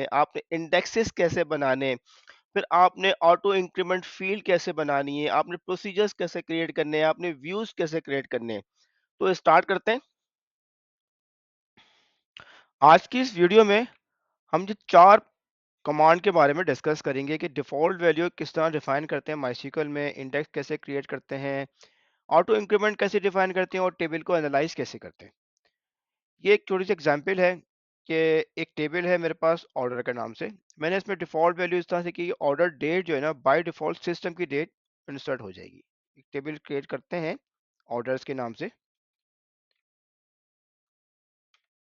आपने इंडेक्सेस कैसे बनाने, फिर आपने ऑटो इंक्रीमेंट फील्ड कैसे बनानी है, आपने प्रोसीजर्स कैसे क्रिएट करने हैं, आपने व्यूज कैसे क्रिएट करने हैं। तो स्टार्ट करते हैं। आज की इस वीडियो में हम जो 4 कमांड के बारे में डिस्कस करेंगे कि डिफ़ॉल्ट वैल्यू किस तरह डिफाइन करते हैं मायसीक्वल में, इंडेक्स कैसे क्रिएट करते हैं, ऑटो इंक्रीमेंट कैसे डिफाइन करते हैं और टेबल को एनालाइज कैसे करते हैं। ये एक छोटी सी एग्जांपल है कि एक टेबल है मेरे पास ऑर्डर के नाम से। मैंने इसमें डिफ़ॉल्ट वैल्यू इस तरह से की, ऑर्डर डेट जो है ना बाय डिफ़ॉल्ट सिस्टम की डेट इंसर्ट हो जाएगी। एक टेबल क्रिएट करते हैं ऑर्डर्स के नाम से।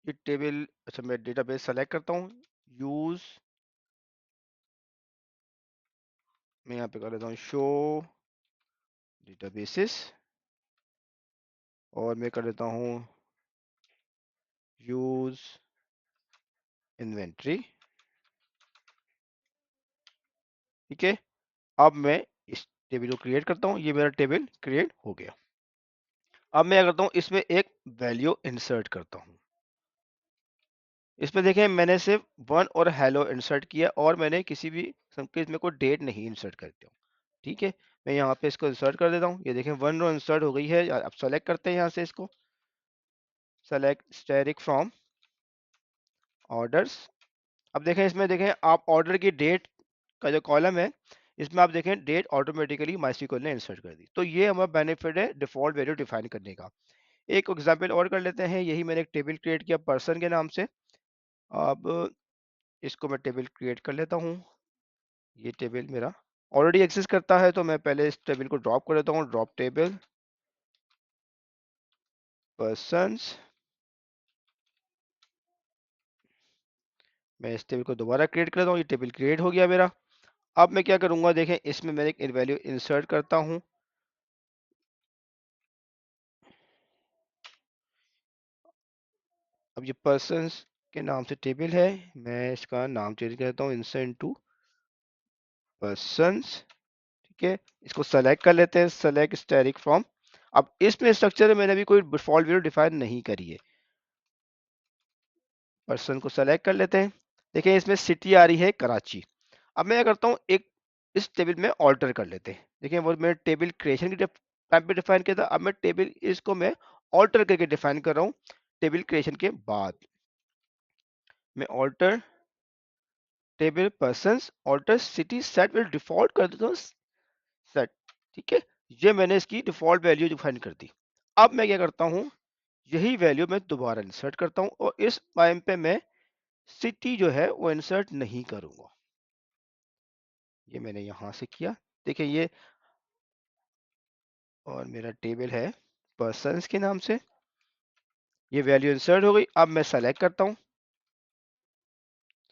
ये टेबल, अच्छा मैं डेटाबेस सेलेक्ट करता हूँ, यूज, मैं यहाँ पे कर लेता हूँ शो डेटाबेसेस और मैं कर लेता हूँ यूज इन्वेंट्री। ठीक है, अब मैं इस टेबल को क्रिएट करता हूँ, ये मेरा टेबल क्रिएट हो गया। अब मैं क्या करता हूँ, इसमें एक वैल्यू इंसर्ट करता हूँ। इसमें देखें मैंने सिर्फ वन और हेलो इंसर्ट किया और मैंने किसी भी संकेत में कोई डेट नहीं इंसर्ट करती हूँ। ठीक है, मैं यहाँ पे इसको इंसर्ट कर देता हूँ। ये देखें वन रो इंसर्ट हो गई है। अब सेलेक्ट करते हैं यहाँ से इसको, सेलेक्ट स्टैटिक फ्रॉम ऑर्डर्स। अब देखें इसमें देखें आप ऑर्डर की डेट का जो कॉलम है, इसमें आप देखें डेट ऑटोमेटिकली माइस्क्ल ने इंसर्ट कर दी। तो ये हमारा बेनिफिट है डिफॉल्ट वैल्यू डिफाइन करने का। एक एग्जांपल और कर लेते हैं। यही मैंने एक टेबल क्रिएट किया पर्सन के नाम से। अब इसको मैं टेबल क्रिएट कर लेता हूँ। ये टेबल मेरा ऑलरेडी एग्जिस्ट करता है, तो मैं पहले इस टेबल को ड्रॉप कर देता हूँ। Drop table persons. मैं इस टेबल को दोबारा क्रिएट कर देता हूँ। ये टेबल क्रिएट हो गया मेरा। अब मैं क्या करूंगा, देखें इसमें मैं एक वैल्यू इंसर्ट करता हूँ। अब ये पर्सन्स के नाम से टेबल है, मैं इसका नाम चेंज करता हूँ इंसर्ट इनटू पर्सन्स। ठीक है, इसको सेलेक्ट कर लेते हैं, सेलेक्ट स्टैटिक फ्रॉम। अब इसमें स्ट्रक्चर में मैंने भी कोई डिफॉल्ट वैल्यू डिफाइन नहीं करी है। पर्सन को सेलेक्ट कर लेते हैं। देखिए इसमें सिटी आ रही है कराची। अब मैं क्या करता हूँ, एक इस टेबल में ऑल्टर कर लेते हैं। देखिए वो मैं टेबल क्रिएशन की टाइम पे डिफाइन किया था, अब मैं टेबल इसको मैं ऑल्टर करके डिफाइन कर रहा हूँ। टेबल क्रिएशन के बाद मैं alter table persons alter city set will default कर देता हूँ सेट। ठीक है, ये मैंने इसकी डिफॉल्ट वैल्यू डिफाइन कर दी। अब मैं क्या करता हूँ, यही वैल्यू मैं दोबारा इंसर्ट करता हूँ और इस टाइम पे मैं सिटी जो है वो इंसर्ट नहीं करूंगा। ये मैंने यहां से किया। देखिए ये, और मेरा टेबल है पर्सन्स के नाम से। ये वैल्यू इंसर्ट हो गई। अब मैं सेलेक्ट करता हूँ,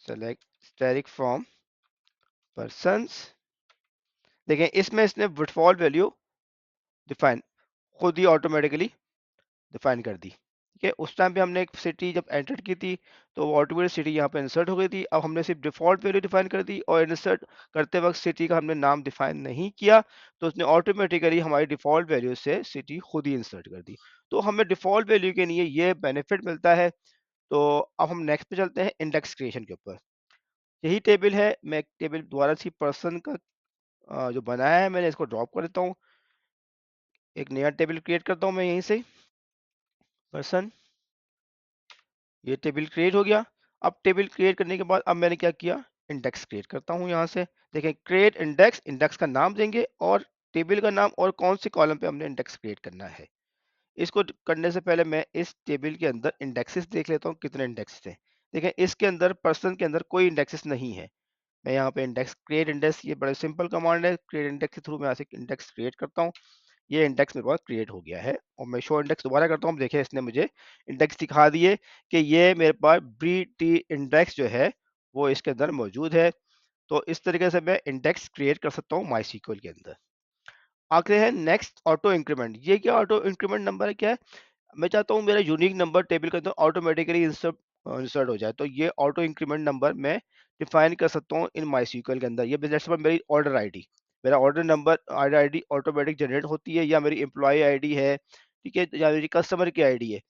सेलेक्ट स्टैटिक फ्रॉम पर्सन्स। देखें इसमें इसने डिफॉल्ट वैल्यू डिफाइन खुद ही ऑटोमेटिकली डिफाइन कर दी। ठीक है, उस टाइम पे हमने एक सिटी जब एंटर की थी तो ऑटोमेटिक सिटी यहाँ पे इंसर्ट हो गई थी। अब हमने सिर्फ डिफॉल्ट वैल्यू डिफाइन कर दी और इंसर्ट करते वक्त सिटी का हमने नाम डिफाइन नहीं किया, तो उसने ऑटोमेटिकली हमारी डिफॉल्ट वैल्यू से सिटी खुद ही इंसर्ट कर दी। तो हमें डिफॉल्ट वैल्यू के लिए ये बेनिफिट मिलता है। तो अब हम नेक्स्ट पे चलते हैं इंडेक्स क्रिएशन के ऊपर। यही टेबल है, मैं एक टेबल दोबारा सी पर्सन का जो बनाया है मैंने, इसको ड्रॉप कर देता हूँ। एक नया टेबल क्रिएट करता हूँ मैं यहीं से, पर्सन। ये टेबल क्रिएट हो गया। अब टेबल क्रिएट करने के बाद अब मैंने क्या किया, इंडेक्स क्रिएट करता हूँ यहाँ से। देखें क्रिएट इंडेक्स, इंडेक्स का नाम देंगे और टेबल का नाम और कौन से कॉलम पे हमने इंडेक्स क्रिएट करना है। इसको करने से पहले मैं इस टेबल के अंदर इंडेक्सेस देख लेता हूँ कितने इंडेक्स थे। देखें इसके अंदर पर्सन के अंदर कोई इंडेक्सेस नहीं है। मैं यहाँ पे इंडेक्स क्रिएट इंडेक्स, ये बड़ा सिंपल कमांड है, क्रिएट इंडेक्स के थ्रू मैं यहाँ से इंडेक्स क्रिएट करता हूँ। ये इंडेक्स मेरे पास क्रिएट हो गया है और मैं शो इंडेक्स दोबारा करता हूँ। देखिए इसने मुझे इंडेक्स दिखा दिए कि ये मेरे पास बी टी इंडेक्स जो है वो इसके अंदर मौजूद है। तो इस तरीके से मैं इंडेक्स क्रिएट कर सकता हूँ माईसीक्वल के अंदर। आगे है नेक्स्ट ऑटो इंक्रीमेंट। ये क्या ऑटो इंक्रीमेंट नंबर है, क्या है, मैं चाहता हूँ मेरा यूनिक नंबर टेबल के अंदर ऑटोमेटिकली इंसर्ट इंसर्ट हो जाए। तो ये ऑटो इंक्रीमेंट नंबर मैं डिफाइन कर सकता हूँ इन माईसीक्वल के अंदर। ये जैसे मेरी ऑर्डर आईडी, मेरा order number order ID automatic generate होती है, या मेरी एम्प्लॉय आईडी है, ठीक है, या मेरी कस्टमर की आईडी है।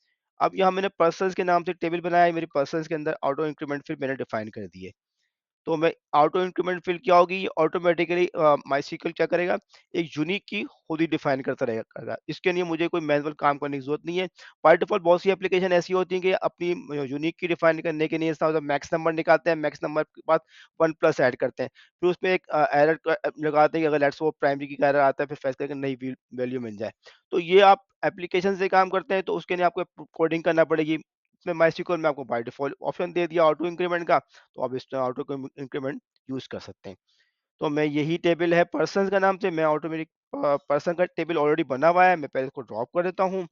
अब यहाँ मैंने पर्सन्स के नाम से टेबल बनाया है, मेरी पर्सन्स के अंदर ऑटो इंक्रीमेंट फिर मैंने डिफाइन कर दी है। तो मैं ऑटो इंक्रीमेंट फील्ड क्या होगी, ये ऑटोमेटिकली माई क्या करेगा, एक यूनिक की खुद ही डिफाइन करता रहेगा। इसके लिए मुझे कोई मैनुअल काम करने की जरूरत नहीं है। बाय डिफॉल्ट बहुत सी एप्लीकेशन ऐसी होती हैं कि अपनी यूनिक की डिफाइन करने के लिए मैक्स नंबर निकालते हैं, मैक्स नंबर के बाद 1+ ऐड करते हैं, फिर उसमें एक एरर लगाते हैं कि अगर लेट्स वो प्राइमरी की एरर आता है, फिर फैसले करके नई वैल्यू मिल जाए। तो ये आप एप्लीकेशन से काम करते हैं तो उसके लिए आपको कोडिंग करना पड़ेगी। इसमें माइस्क्ल में आपको बाय डिफॉल्ट ऑप्शन दे दिया ऑटो इंक्रीमेंट का, तो आप इस ऑटो इंक्रीमेंट यूज कर सकते हैं। तो मैं यही टेबल है पर्सन का नाम से, मैं ऑटोमेटिक पर्सन का टेबल ऑलरेडी बना हुआ है, मैं पहले इसको ड्रॉप कर देता हूँ।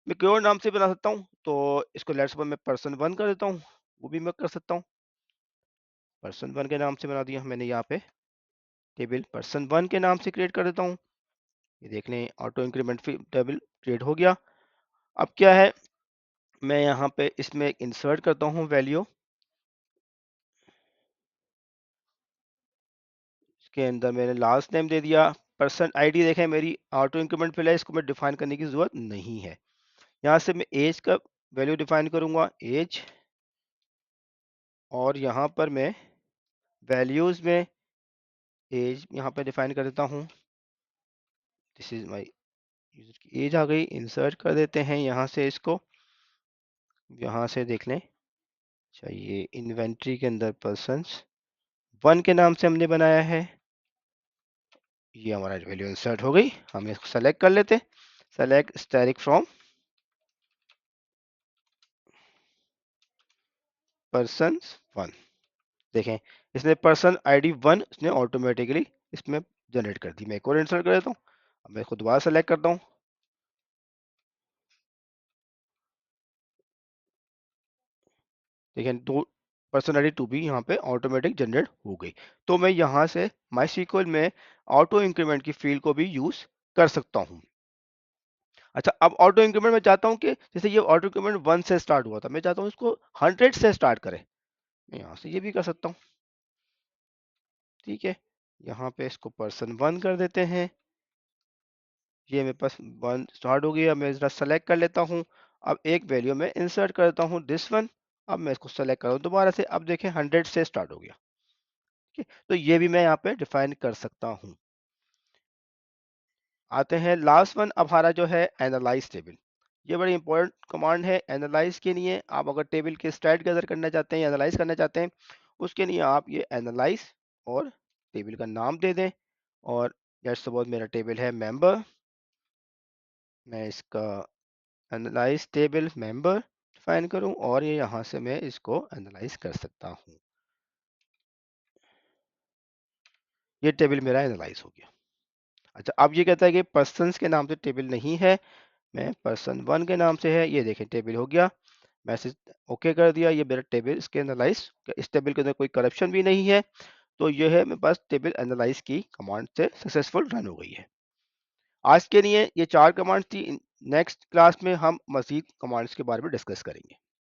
मैं कोई और नाम से बना सकता हूँ, तो इसको लेट्स सपोज मैं पर्सन 1 कर देता हूँ, वो भी मैं कर सकता हूँ। पर्सन 1 के नाम से बना दिया मैंने, यहाँ पे टेबल पर्सन 1 के नाम से क्रिएट कर देता हूँ। ये देख लें ऑटो इंक्रीमेंट टेबल क्रिएट हो गया। अब क्या है, मैं यहाँ पे इसमें इंसर्ट करता हूँ वैल्यू, इसके अंदर मैंने लास्ट नेम दे दिया। पर्सन आईडी देखें मेरी ऑटो इंक्रीमेंट फिल है, इसको मैं डिफाइन करने की जरूरत नहीं है। यहाँ से मैं एज का वैल्यू डिफाइन करूंगा, एज, और यहाँ पर मैं वैल्यूज में एज यहाँ पे डिफाइन कर देता हूँ। दिस इज माय यूजर की एज आ गई, इंसर्ट कर देते हैं यहाँ से इसको, यहाँ से देख लें, चाहिए इन्वेंट्री के अंदर पर्सन 1 के नाम से हमने बनाया है। ये हमारा वैल्यू इंसर्ट हो गई। हम इसको सेलेक्ट कर लेते, सेलेक्ट स्टैटिक फ्रॉम पर्सन 1। देखें इसने पर्सन ID 1 इसने ऑटोमेटिकली इसमें जनरेट कर दी। मैं एक और इंसर्ट कर देता हूँ, अब मैं इसको दोबारा सेलेक्ट करता हूँ, देखें दो पर्सन ID 2 भी यहाँ पे ऑटोमेटिक जनरेट हो गई। तो मैं यहाँ से माई में ऑटो इंक्रीमेंट की फील्ड को भी यूज कर सकता हूँ। अच्छा, अब ऑटो इंक्रीमेंट में चाहता हूँ कि जैसे ये ऑटो इंक्रीमेंट 1 से स्टार्ट हुआ था, मैं चाहता हूँ इसको 100 से स्टार्ट करे, मैं यहाँ से ये भी कर सकता हूँ। ठीक है, यहाँ पे इसको पर्सन 1 कर देते हैं, ये मेरे पास 1 स्टार्ट हो गया। मैं जरा सेलेक्ट कर लेता हूँ, अब एक वैल्यू में इंसर्ट करता हूँ दिस वन। अब मैं इसको सेलेक्ट करूँ दोबारा से, अब देखें 100 से स्टार्ट हो गया। ठीक है, तो ये भी मैं यहाँ पे डिफाइन कर सकता हूँ। आते हैं लास्ट वन, अब हमारा जो है एनालाइज टेबल। ये बड़ी इंपॉर्टेंट कमांड है एनालाइज के लिए। आप अगर टेबल के स्टैट गैदर करना चाहते हैं, एनालाइज करना चाहते हैं, उसके लिए आप ये एनालाइज और टेबल का नाम दे दें। और लेट्स सपोज मेरा टेबल है मेंबर, मैं इसका एनालाइज टेबल मेंबर डिफाइन करूं, और ये यहाँ से मैं इसको एनालाइज कर सकता हूँ। ये टेबल मेरा एनालाइज हो गया। अच्छा, अब ये कहता है कि पर्सन्स के नाम से टेबल नहीं है, मैं पर्सन 1 के नाम से है। ये देखें टेबल हो गया, मैसेज ओके कर दिया, ये मेरा टेबल इसके एनालाइज, इस टेबल के अंदर कोई करप्शन भी नहीं है। तो ये है मेरे पास टेबल एनालाइज की कमांड से सक्सेसफुल रन हो गई है। आज के लिए ये 4 कमांड्स थी। नेक्स्ट क्लास में हम मजीद कमांड्स के बारे में डिस्कस करेंगे।